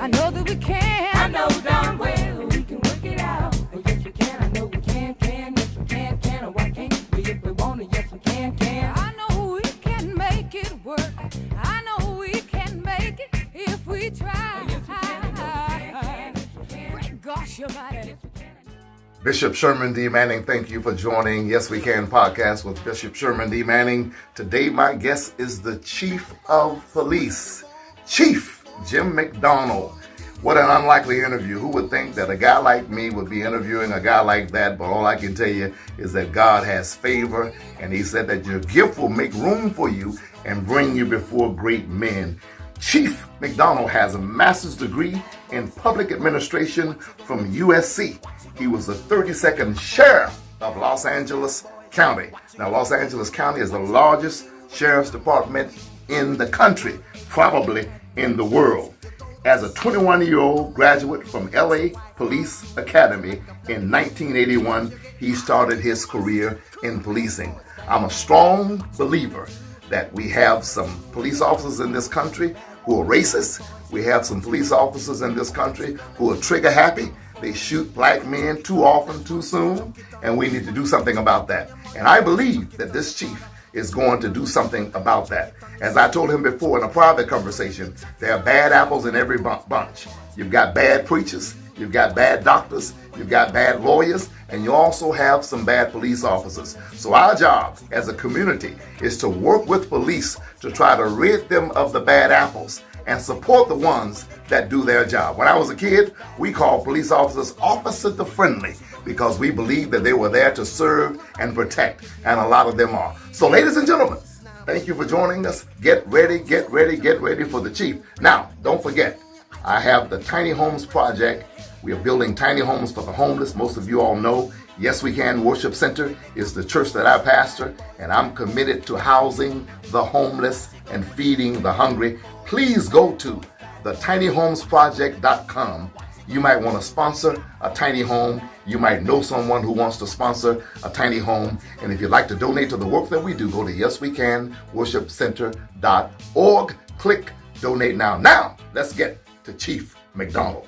I know that we can. I know darn well we can work it out. Oh, yes, we can. I know we can. Yes, we can. And why can't we if we want to? Yes, we can. I know we can make it work. I know we can make it if we try. Oh, yes, we can. Yes, we can. Great gosh, your body. Bishop Sherman D.Manning, thank you for joining Yes We Can podcast with Bishop Sherman D.Manning. Today my guest is the Chief of Police, Chief Jim McDonnell. What an unlikely interview. Who would think that a guy like me would be interviewing a guy like that? But all I can tell you is that God has favor, and he said that your gift will make room for you and bring you before great men. Chief McDonnell has a master's degree in public administration from USC. He was the 32nd sheriff of Los Angeles County. Now, Los Angeles County is the largest sheriff's department in the country, probably in the world. As a 21-year-old graduate from LA Police Academy in 1981, he started his career in policing. I'm a strong believer that we have some police officers in this country who are racist. We have some police officers in this country who are trigger happy. They shoot black men too often, too soon, and we need to do something about that. And I believe that this chief is going to do something about that. As I told him before in a private conversation, there are bad apples in every bunch. You've got bad preachers, you've got bad doctors, you've got bad lawyers, and you also have some bad police officers. So our job as a community is to work with police to try to rid them of the bad apples and support the ones that do their job. When I was a kid, we called police officers officer friendly because we believed that they were there to serve and protect, and a lot of them are. So ladies and gentlemen, thank you for joining us. Get ready for the chief. Now, don't forget, I have the Tiny Homes Project. We are building tiny homes for the homeless. Most of you all know Yes We Can Worship Center is the church that I pastor, and I'm committed to housing the homeless and feeding the hungry. Please go to thetinyhomesproject.com. You might want to sponsor a tiny home. You might know someone who wants to sponsor a tiny home. And if you'd like to donate to the work that we do, go to yeswecanworshipcenter.org. Click Donate Now. Now, let's get to Chief McDonnell.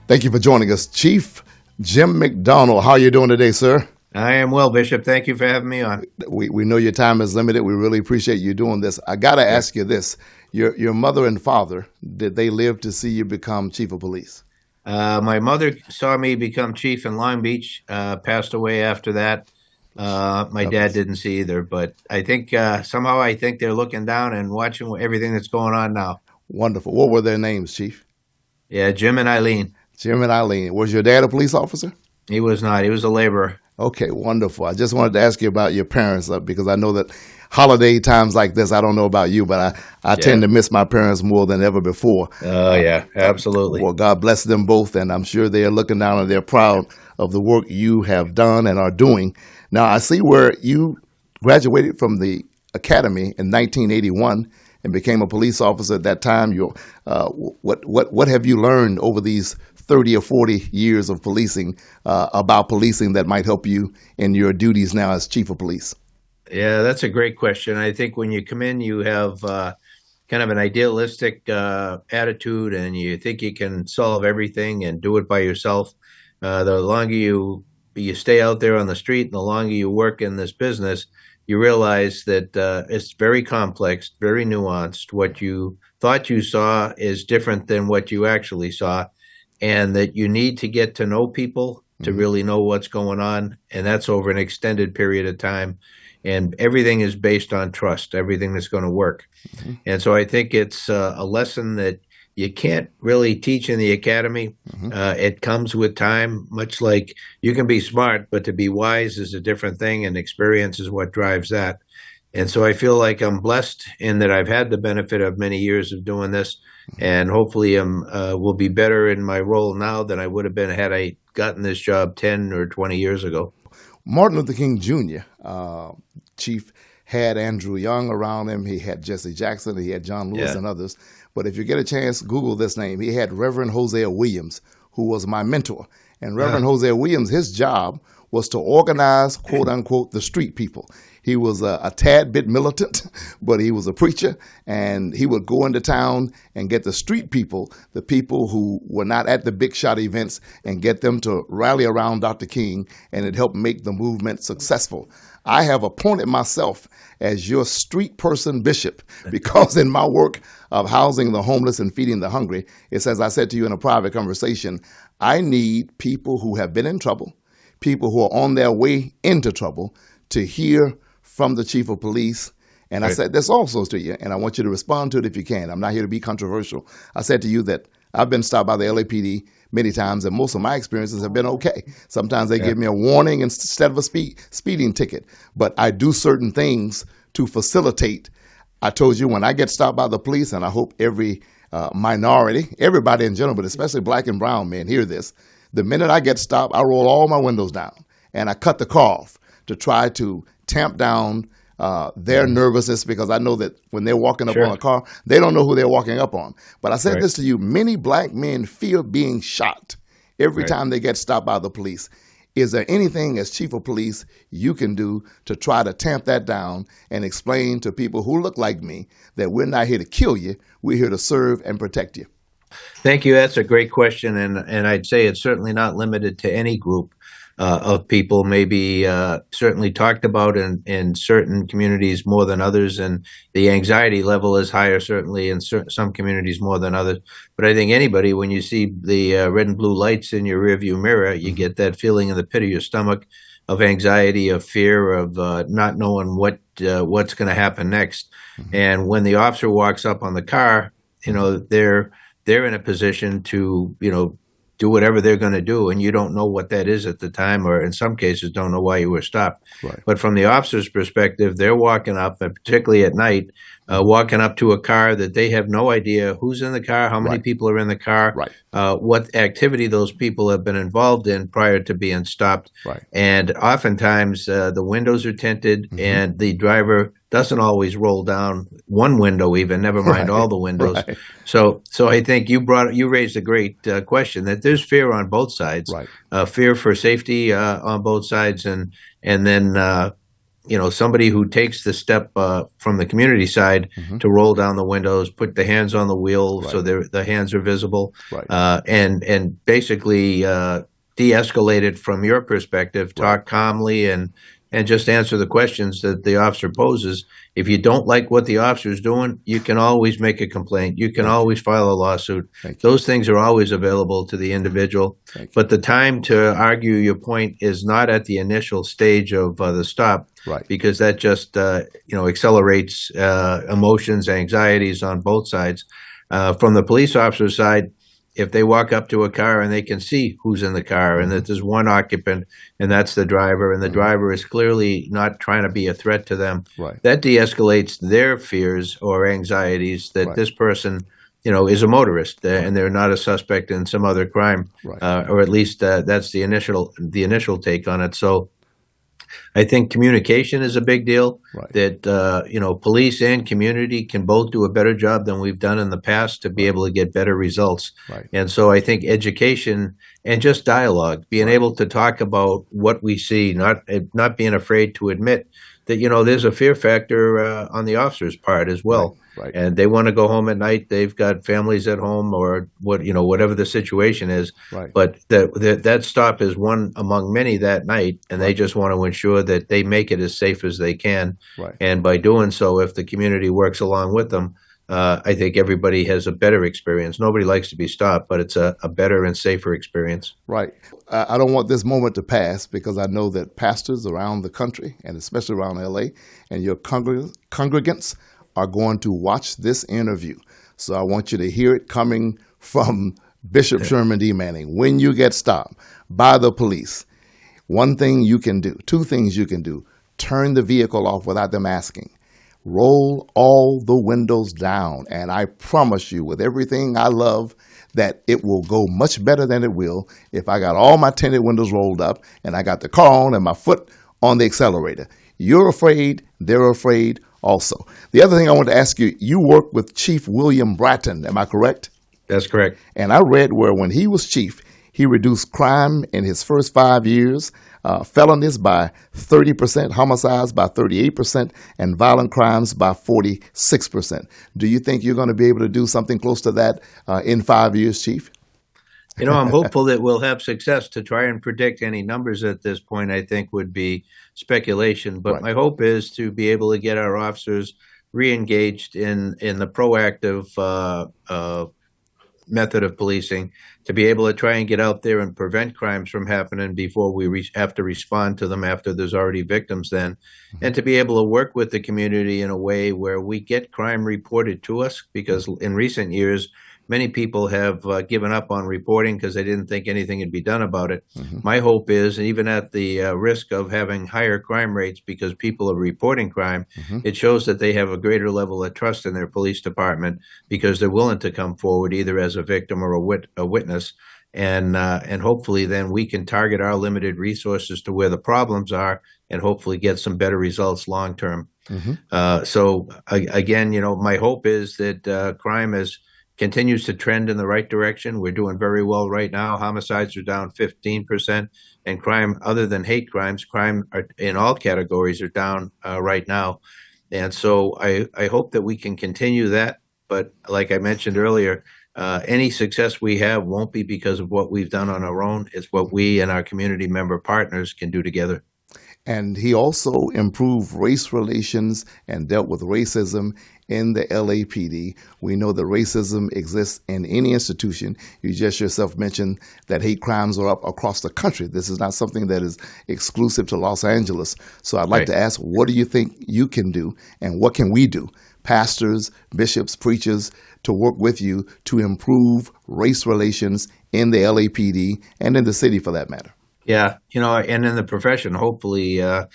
Thank you for joining us, Chief Jim McDonnell. How are you doing today, sir? I am well, Bishop. Thank you for having me on. We know your time is limited. We really appreciate you doing this. I got to ask you this. Your mother and father, did they live to see you become chief of police? My mother saw me become chief in Long Beach, passed away after that. My dad didn't see either, but I think somehow they're looking down and watching everything that's going on now. Wonderful. What were their names, Chief? Yeah, Jim and Eileen. Jim and Eileen. Was your dad a police officer? He was not. He was a laborer. Okay, wonderful. I just wanted to ask you about your parents because I know that holiday times like this, I don't know about you, but I tend to miss my parents more than ever before. Oh, yeah, absolutely. Well, God bless them both, and I'm sure they're looking down and they're proud of the work you have done and are doing. Now, I see where you graduated from the academy in 1981 and became a police officer at that time. What have you learned over these 30 or 40 years of policing about policing that might help you in your duties now as chief of police? Yeah, that's a great question. I think when you come in, you have kind of an idealistic attitude, and you think you can solve everything and do it by yourself. The longer you stay out there on the street and the longer you work in this business, you realize that it's very complex, very nuanced. What you thought you saw is different than what you actually saw, and that you need to get to know people to really know what's going on, and that's over an extended period of time. And everything is based on trust, everything that's going to work. Mm-hmm. And so I think it's a lesson that you can't really teach in the academy. Mm-hmm. It comes with time, much like you can be smart, but to be wise is a different thing, and experience is what drives that. And so I feel like I'm blessed in that I've had the benefit of many years of doing this, and hopefully will be better in my role now than I would have been had I gotten this job 10 or 20 years ago. Martin Luther King Jr., Chief, had Andrew Young around him. He had Jesse Jackson. He had John Lewis and others. But if you get a chance, Google this name. He had Reverend Hosea Williams, who was my mentor. And Reverend Hosea Williams, his job was to organize, quote unquote, the street people. He was a tad bit militant, but he was a preacher, and he would go into town and get the street people, the people who were not at the big shot events, and get them to rally around Dr. King, and it helped make the movement successful. I have appointed myself as your street person bishop because in my work of housing the homeless and feeding the hungry, it's as I said to you in a private conversation, I need people who have been in trouble, people who are on their way into trouble, to hear from the chief of police. And I said this also to you, and I want you to respond to it if you can. I'm not here to be controversial. I said to you that I've been stopped by the LAPD many times, and most of my experiences have been okay. Sometimes they give me a warning instead of a speeding ticket. But I do certain things to facilitate. I told you when I get stopped by the police, and I hope every minority, everybody in general, but especially black and brown men hear this. The minute I get stopped, I roll all my windows down, and I cut the car off to try to tamp down their nervousness, because I know that when they're walking up on a car, they don't know who they're walking up on. But I said this to you, many black men fear being shot every time they get stopped by the police. Is there anything as chief of police you can do to try to tamp that down and explain to people who look like me that we're not here to kill you, we're here to serve and protect you? Thank you. That's a great question, and I'd say it's certainly not limited to any group of people. Maybe certainly talked about in certain communities more than others, and the anxiety level is higher certainly in some communities more than others. But I think anybody, when you see the red and blue lights in your rearview mirror, you get that feeling in the pit of your stomach of anxiety, of fear, of not knowing what's going to happen next. And when the officer walks up on the car, they're in a position to, do whatever they're going to do, and you don't know what that is at the time, or in some cases don't know why you were stopped. Right. But from the officer's perspective, they're walking up, and particularly at night, walking up to a car that they have no idea who's in the car, how many people are in the car, what activity those people have been involved in prior to being stopped. Right. And oftentimes the windows are tinted, and the driver doesn't always roll down one window even, never mind all the windows. Right. So I think you raised a great question, that there's fear on both sides, fear for safety on both sides, and then somebody who takes the step from the community side to roll down the windows, put the hands on the wheel so the hands are visible, and basically de-escalate it from your perspective, talk calmly and just answer the questions that the officer poses. If you don't like what the officer is doing, you can always make a complaint. You can always file a lawsuit. Those things are always available to the individual. But the time to argue your point is not at the initial stage of the stop, because that just accelerates emotions, anxieties on both sides. From the police officer's side, if they walk up to a car and they can see who's in the car and that there's one occupant and that's the driver, and the driver is clearly not trying to be a threat to them, that de-escalates their fears or anxieties that this person, is a motorist and they're not a suspect in some other crime, or at least that's the initial take on it. So I think communication is a big deal, that, police and community can both do a better job than we've done in the past to be able to get better results. And so I think education and just dialogue, being able to talk about what we see, not being afraid to admit that, there's a fear factor on the officer's part as well. And they want to go home at night. They've got families at home, or whatever the situation is. But that stop is one among many that night, and they just want to ensure that they make it as safe as they can. And by doing so, if the community works along with them, I think everybody has a better experience. Nobody likes to be stopped, but it's a better and safer experience. I don't want this moment to pass, because I know that pastors around the country, and especially around LA, and your congregants are going to watch this interview. So I want you to hear it coming from Bishop Sherman D.Manning. When you get stopped by the police, one thing you can do, two things you can do: turn the vehicle off without them asking. Roll all the windows down, and I promise you, with everything I love, that it will go much better than it will if I got all my tinted windows rolled up and I got the car on and my foot on the accelerator. You're afraid, they're afraid also. The other thing I want to ask you, you work with Chief William Bratton, am I correct? That's correct. And I read where when he was chief, He reduced crime in his first 5 years, felonies by 30%, homicides by 38%, and violent crimes by 46%. Do you think you're going to be able to do something close to that in 5 years, Chief? I'm hopeful that we'll have success. To try and predict any numbers at this point, I think would be speculation. But Right. my hope is to be able to get our officers re-engaged in the proactive method of policing, to be able to try and get out there and prevent crimes from happening before we have to respond to them after there's already victims then, and to be able to work with the community in a way where we get crime reported to us, because in recent years, many people have given up on reporting because they didn't think anything would be done about it. My hope is, even at the risk of having higher crime rates because people are reporting crime, it shows that they have a greater level of trust in their police department because they're willing to come forward either as a victim or a witness. And hopefully then we can target our limited resources to where the problems are and hopefully get some better results long term. Again, my hope is that crime continues to trend in the right direction. We're doing very well right now. Homicides are down 15%, and crime other than hate crimes, crime in all categories are down right now. And so I hope that we can continue that. But like I mentioned earlier, any success we have won't be because of what we've done on our own. It's what we and our community member partners can do together. And he also improved race relations and dealt with racism in the LAPD. We know that racism exists in any institution. You just yourself mentioned that hate crimes are up across the country. This is not something that is exclusive to Los Angeles. So I'd like to ask, what do you think you can do, and what can we do, pastors, bishops, preachers, to work with you to improve race relations in the LAPD and in the city for that matter? Yeah, and in the profession, hopefully, I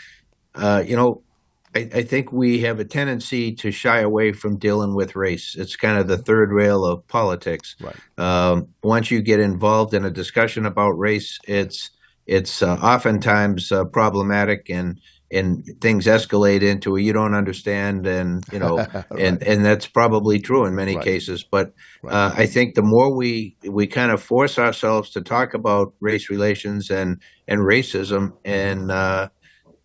think we have a tendency to shy away from dealing with race. It's kind of the third rail of politics. Right. Once you get involved in a discussion about race, it's oftentimes problematic, and things escalate into a you don't understand, and Right. and that's probably true in many Right. cases. But Right. I think the more we kind of force ourselves to talk about race relations and racism and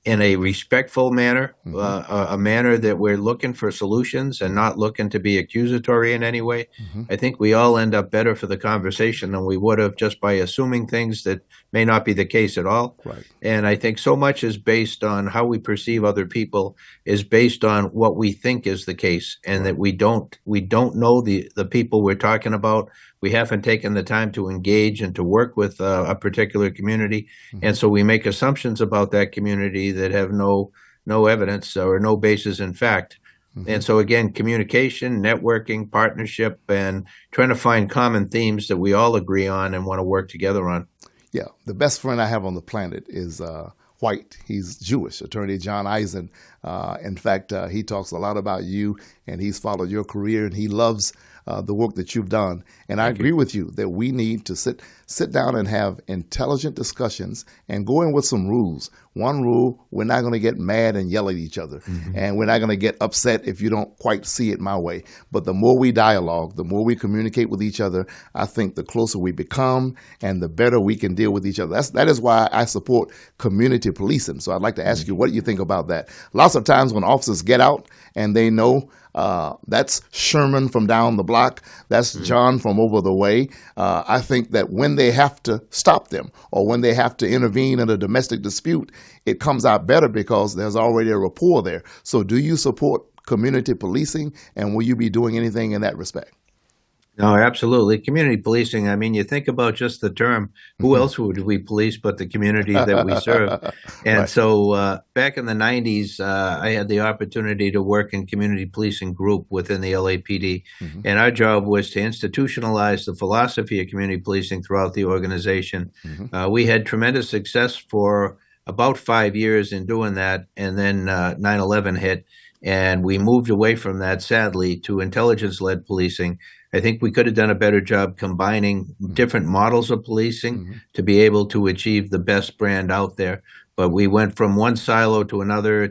in a respectful manner, a manner that we're looking for solutions and not looking to be accusatory in any way, I think we all end up better for the conversation than we would have just by assuming things that may not be the case at all. Right. And I think so much is based on how we perceive other people is based on what we think is the case, and that we don't know the people we're talking about. We haven't taken the time to engage and to work with a particular community. And so we make assumptions about that community that have no evidence or no basis in fact. And so again, communication, networking, partnership, and trying to find common themes that we all agree on and want to work together on. Yeah, the best friend I have on the planet is white. He's Jewish, Attorney John Eisen. In fact, he talks a lot about you, and he's followed your career, and he loves the work that you've done. And I agree with you that we need to sit down and have intelligent discussions and go in with some rules. One rule, we're not going to get mad and yell at each other. And we're not going to get upset if you don't quite see it my way. But the more we dialogue, the more we communicate with each other, I think the closer we become and the better we can deal with each other. That is why I support community policing. So I'd like to ask you, what do you think about that? Lots of times when officers get out and they know that's Sherman from down the block, that's John from over the way, I think that when they have to stop them or when they have to intervene in a domestic dispute, it comes out better because there's already a rapport there. So do you support community policing, and will you be doing anything in that respect? No, absolutely. Community policing, I mean, you think about just the term, who else would we police but the communities that we serve? And Right. so back in the 90s, I had the opportunity to work in community policing group within the LAPD. And our job was to institutionalize the philosophy of community policing throughout the organization. We had tremendous success for about 5 years in doing that. And then 9/11 hit, and we moved away from that, sadly, to intelligence-led policing. I think we could have done a better job combining different models of policing to be able to achieve the best brand out there. But we went from one silo to another,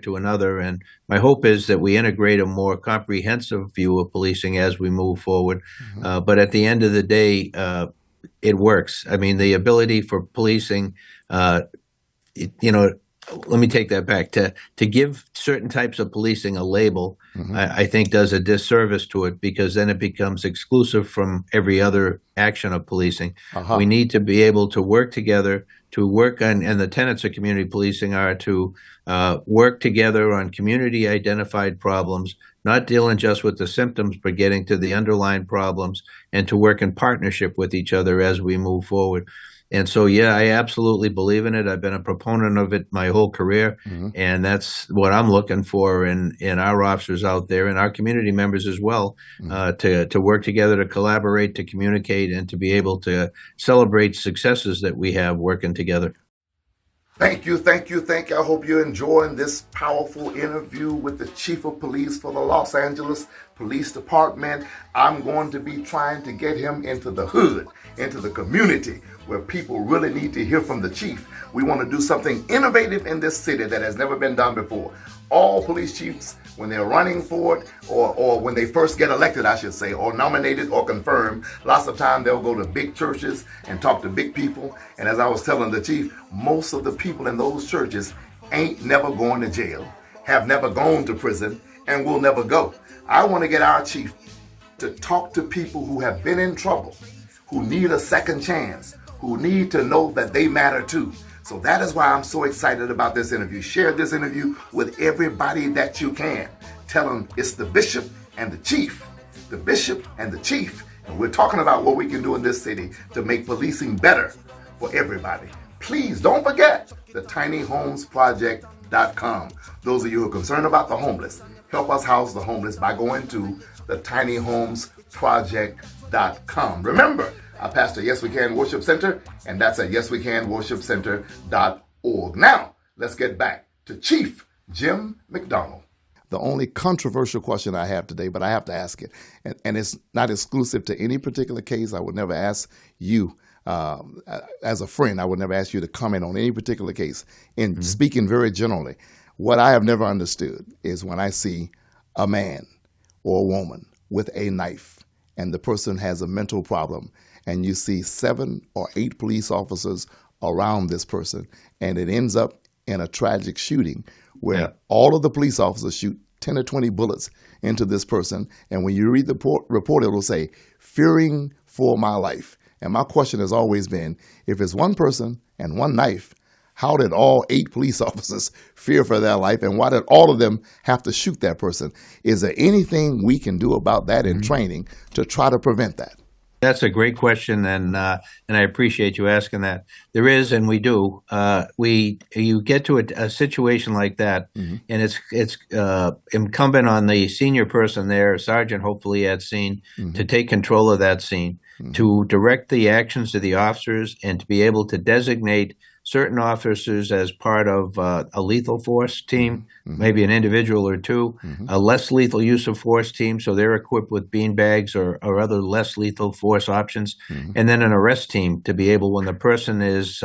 and my hope is that we integrate a more comprehensive view of policing as we move forward. But at the end of the day, it works. I mean, the ability for policing, let me take that back. To give certain types of policing a label, I think does a disservice to it, because then it becomes exclusive from every other action of policing. We need to be able to work together to work on, and the tenets of community policing are to work together on community identified problems, not dealing just with the symptoms, but getting to the underlying problems, and to work in partnership with each other as we move forward. And so, yeah, I absolutely believe in it. I've been a proponent of it my whole career, and that's what I'm looking for in our officers out there and our community members as well, to work together, to collaborate, to communicate, and to be able to celebrate successes that we have working together. Thank you. I hope you're enjoying this powerful interview with the Chief of Police for the Los Angeles Police Department. I'm going to be trying to get him into the hood, into the community, where people really need to hear from the chief. We want to do something innovative in this city that has never been done before. All police chiefs, when they're running for it, or when they first get elected, I should say, or nominated or confirmed, lots of time they'll go to big churches and talk to big people. And as I was telling the chief, most of the people in those churches ain't never going to jail, have never gone to prison, and will never go. I want to get our chief to talk to people who have been in trouble, who need a second chance, who need to know that they matter too. So that is why I'm so excited about this interview. Share this interview with everybody that you can. Tell them it's the bishop and the chief. The bishop and the chief. And we're talking about what we can do in this city to make policing better for everybody. Please don't forget the tinyhomesproject.com. Those of you who are concerned about the homeless, help us house the homeless by going to the tinyhomesproject.com. Remember, I pastor Yes We Can Worship Center, and that's at yeswecanworshipcenter.org. Now, let's get back to Chief Jim McDonnell. The only controversial question I have today, but I have to ask it, and it's not exclusive to any particular case. I would never ask you, as a friend, I would never ask you to comment on any particular case. In speaking very generally, what I have never understood is when I see a man or a woman with a knife, and the person has a mental problem, and you see 7 or 8 police officers around this person, and it ends up in a tragic shooting where all of the police officers shoot 10 or 20 bullets into this person. And when you read the report, it will say, fearing for my life. And my question has always been, if it's one person and one knife, how did all 8 police officers fear for their life, and why did all of them have to shoot that person? Is there anything we can do about that in training to try to prevent that? That's a great question, and I appreciate you asking that. There is, and we do. You get to a situation like that, and it's incumbent on the senior person there, sergeant, hopefully at scene, to take control of that scene, to direct the actions of the officers, and to be able to designate certain officers as part of a lethal force team, maybe an individual or 2, a less lethal use of force team, so they're equipped with beanbags or other less lethal force options, and then an arrest team to be able, when the person is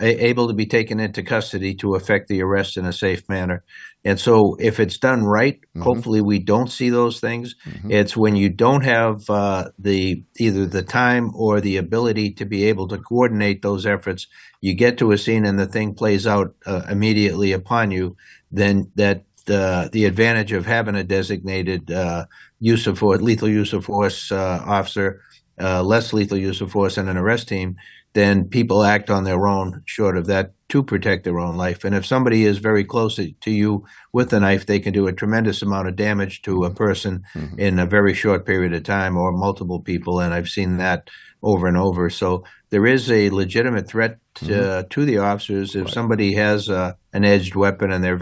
able to be taken into custody, to effect the arrest in a safe manner. And so if it's done right, hopefully we don't see those things. It's when you don't have either the time or the ability to be able to coordinate those efforts, you get to a scene and the thing plays out immediately upon you, then that the advantage of having a designated use of force, lethal use of force officer, less lethal use of force, and an arrest team, then people act on their own short of that to protect their own life. And if somebody is very close to you with a knife, they can do a tremendous amount of damage to a person in a very short period of time, or multiple people, and I've seen that over and over. So there is a legitimate threat to the officers if somebody has an edged weapon and they're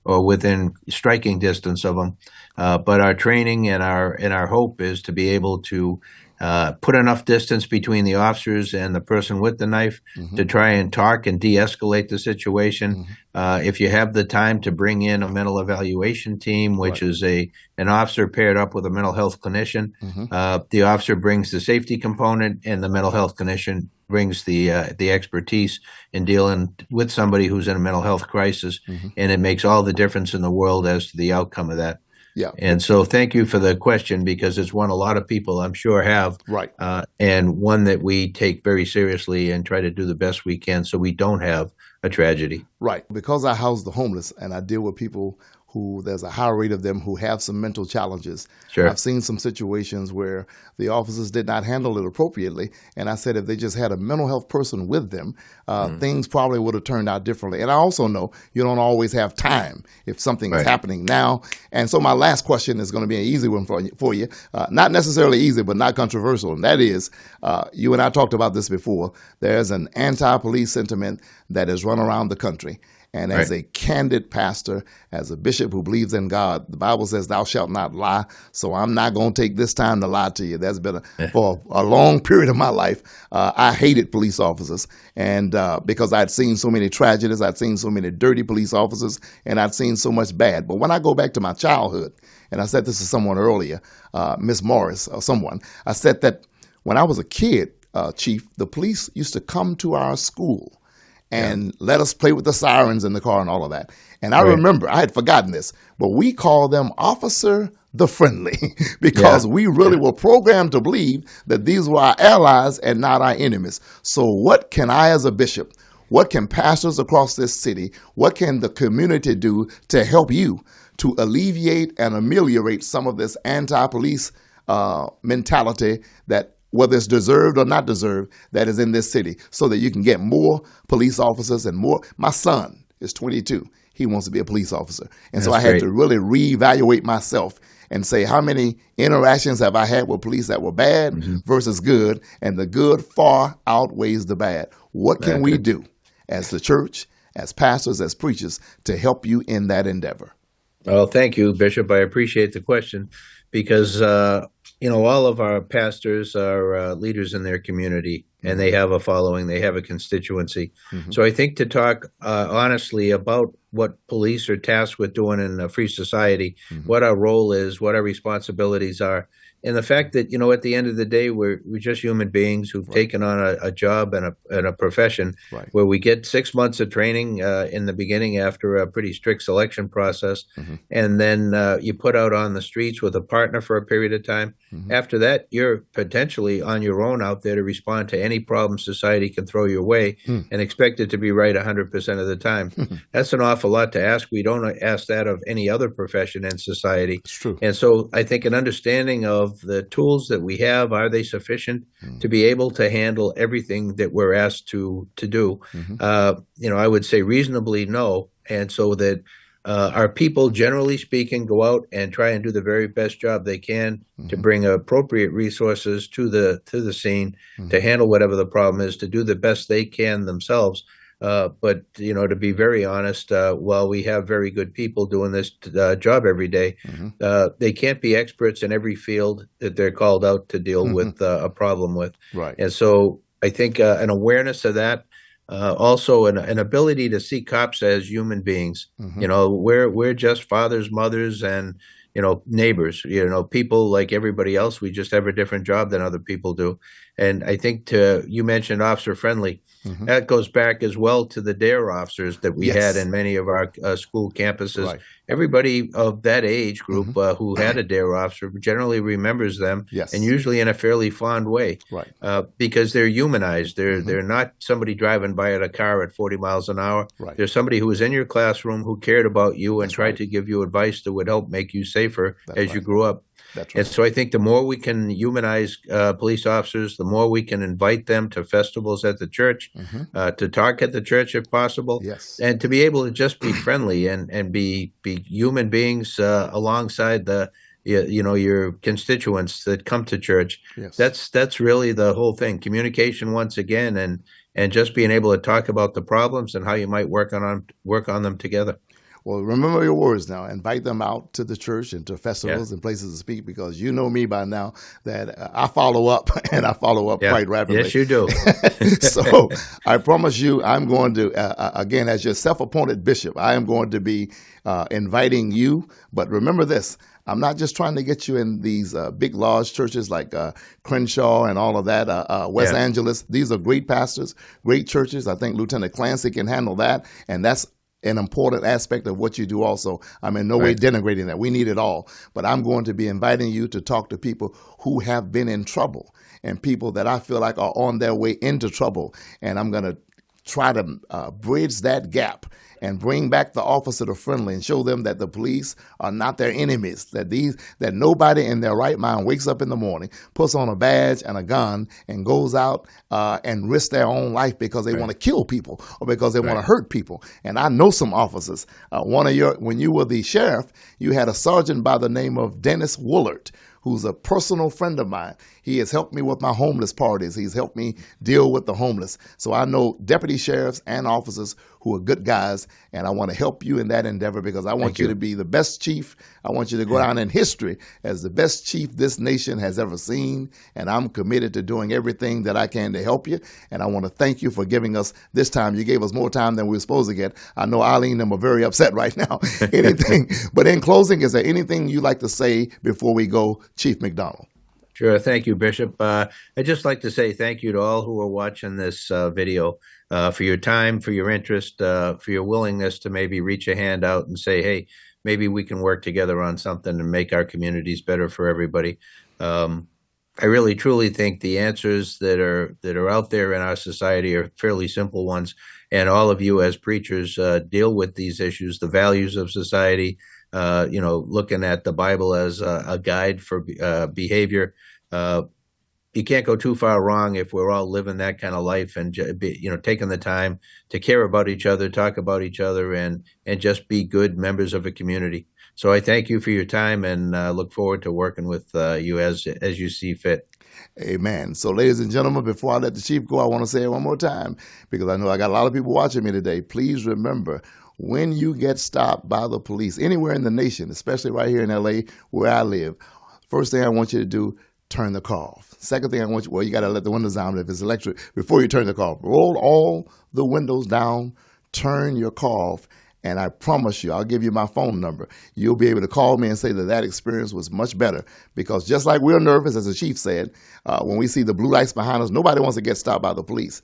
within striking distance of them. But our training and our hope is to be able to put enough distance between the officers and the person with the knife to try and talk and de-escalate the situation. If you have the time, to bring in a mental evaluation team, which is an officer paired up with a mental health clinician. The officer brings the safety component, and the mental health clinician brings the expertise in dealing with somebody who's in a mental health crisis, and it makes all the difference in the world as to the outcome of that. Yeah. And so thank you for the question, because it's one a lot of people I'm sure have, Right. and one that we take very seriously and try to do the best we can so we don't have a tragedy. Right. Because I house the homeless and I deal with people who there's a high rate of them who have some mental challenges. Sure. I've seen some situations where the officers did not handle it appropriately. And I said if they just had a mental health person with them, things probably would have turned out differently. And I also know you don't always have time if something is Right. happening now. And so my last question is going to be an easy one for you. Not necessarily easy, but not controversial. And that is, you and I talked about this before. There's an anti-police sentiment that has run around the country. And as Right. a candid pastor, as a bishop who believes in God, the Bible says, "Thou shalt not lie." So I'm not going to take this time to lie to you. That's been for a long period of my life. I hated police officers, and because I'd seen so many tragedies, I'd seen so many dirty police officers, and I'd seen so much bad. But when I go back to my childhood, and I said this to someone earlier, Miss Morris or someone, I said that when I was a kid, Chief, the police used to come to our school and let us play with the sirens in the car and all of that. And I Right. remember, I had forgotten this, but we called them Officer the Friendly because we really were programmed to believe that these were our allies and not our enemies. So what can I as a bishop, what can pastors across this city, what can the community do to help you to alleviate and ameliorate some of this anti-police mentality that whether it's deserved or not deserved, that is in this city, so that you can get more police officers and more. My son is 22. He wants to be a police officer. And so I That's had great. to really reevaluate myself and say, how many interactions have I had with police that were bad versus good? And the good far outweighs the bad. What can we do as the church, as pastors, as preachers to help you in that endeavor? Well, thank you, Bishop. I appreciate the question, because all of our pastors are leaders in their community, and they have a following, they have a constituency. So I think to talk honestly about what police are tasked with doing in a free society, what our role is, what our responsibilities are, and the fact that, at the end of the day, we're just human beings who've taken on a job and a profession where we get 6 months of training in the beginning after a pretty strict selection process. And then you put out on the streets with a partner for a period of time. After that, you're potentially on your own out there to respond to any problem society can throw your way and expect it to be right 100% of the time. That's an awful lot to ask. We don't ask that of any other profession in society. It's true. And so I think an understanding of the tools that we have, are they sufficient to be able to handle everything that we're asked to do? I would say reasonably no. And so that our people, generally speaking, go out and try and do the very best job they can to bring appropriate resources to the scene, to handle whatever the problem is, to do the best they can themselves. But to be very honest, while we have very good people doing this job every day, they can't be experts in every field that they're called out to deal with a problem with. Right. And so I think an awareness of that, also an ability to see cops as human beings. We're just fathers, mothers, and neighbors, people like everybody else. We just have a different job than other people do. And I think you mentioned officer friendly. That goes back as well to the DARE officers that we had in many of our school campuses. Right. Everybody of that age group who had a DARE officer generally remembers them, and usually in a fairly fond way, Right. because they're humanized. They're not somebody driving by in a car at 40 miles an hour. Right. They're somebody who was in your classroom, who cared about you and tried to give you advice that would help make you safer as you grew up. That's And so I think the more we can humanize police officers, the more we can invite them to festivals at the church, to talk at the church if possible, and to be able to just be friendly and be human beings alongside your constituents that come to church. That's really the whole thing. Communication once again, and just being able to talk about the problems and how you might work on them together. Well, remember your words now. Invite them out to the church and to festivals and places to speak, because you know me by now that I follow up, and I follow up quite rapidly. Yes, you do. So I promise you, I'm going to, again, as your self-appointed bishop, I am going to be inviting you. But remember this. I'm not just trying to get you in these big, large churches like Crenshaw and all of that, West Angeles. These are great pastors, great churches. I think Lieutenant Clancy can handle that. And that's an important aspect of what you do also. I'm in no way denigrating that. We need it all. But I'm going to be inviting you to talk to people who have been in trouble and people that I feel like are on their way into trouble. And I'm going to try to bridge that gap and bring back the officer to friendly and show them that the police are not their enemies, that nobody in their right mind wakes up in the morning, puts on a badge and a gun and goes out and risks their own life because they want to kill people or because they want to hurt people. And I know some officers. When you were the sheriff, you had a sergeant by the name of Dennis Woolard, who's a personal friend of mine. He has helped me with my homeless parties. He's helped me deal with the homeless. So I know deputy sheriffs and officers who are good guys, and I want to help you in that endeavor because I want you to be the best chief. I want you to go down in history as the best chief this nation has ever seen, and I'm committed to doing everything that I can to help you, and I want to thank you for giving us this time. You gave us more time than we were supposed to get. I know Eileen and them are very upset right now. But in closing, is there anything you'd like to say before we go, Chief McDonnell? Sure. Thank you, Bishop. I'd just like to say thank you to all who are watching this video for your time, for your interest, for your willingness to maybe reach a hand out and say, hey, maybe we can work together on something and make our communities better for everybody. I really, truly think the answers that are out there in our society are fairly simple ones. And all of you as preachers deal with these issues, the values of society, looking at the Bible as a guide for behavior. You can't go too far wrong if we're all living that kind of life and taking the time to care about each other, talk about each other, and just be good members of a community. So I thank you for your time and look forward to working with you as you see fit. Amen. So, ladies and gentlemen, before I let the chief go, I want to say it one more time because I know I got a lot of people watching me today. Please remember, when you get stopped by the police anywhere in the nation, especially right here in LA where I live, first thing I want you to do, turn the car off. Second thing I want you, you got to let the windows down if it's electric before you turn the car off. Roll all the windows down, turn your car off, and I promise you, I'll give you my phone number. You'll be able to call me and say that experience was much better because just like we're nervous, as the chief said, when we see the blue lights behind us, nobody wants to get stopped by the police.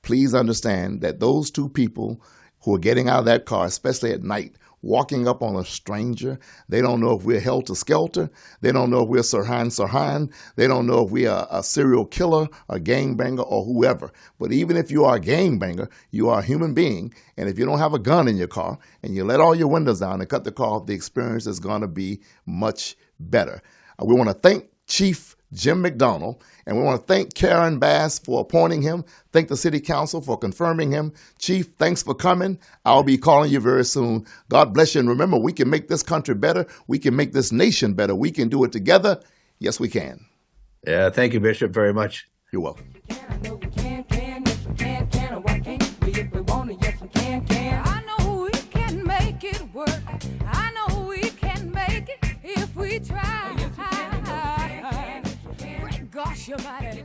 Please understand that those two people who are getting out of that car, especially at night, walking up on a stranger. They don't know if we're helter-skelter. They don't know if we're Sirhan. They don't know if we are a serial killer, a gangbanger, or whoever. But even if you are a gangbanger, you are a human being. And if you don't have a gun in your car and you let all your windows down and cut the car off, the experience is going to be much better. We want to thank Chief Jim McDonnell, and we want to thank Karen Bass for appointing him. Thank the City Council for confirming him. Chief, thanks for coming. I'll be calling you very soon. God bless you. And remember, we can make this country better. We can make this nation better. We can do it together. Yes, we can. Yeah, thank you, Bishop, very much. You're welcome. I know we can, yes we can, and why can't we if we want it, yes we can. I know we can make it work. I know we can make it if we try. Yes we can, Gosh, your body.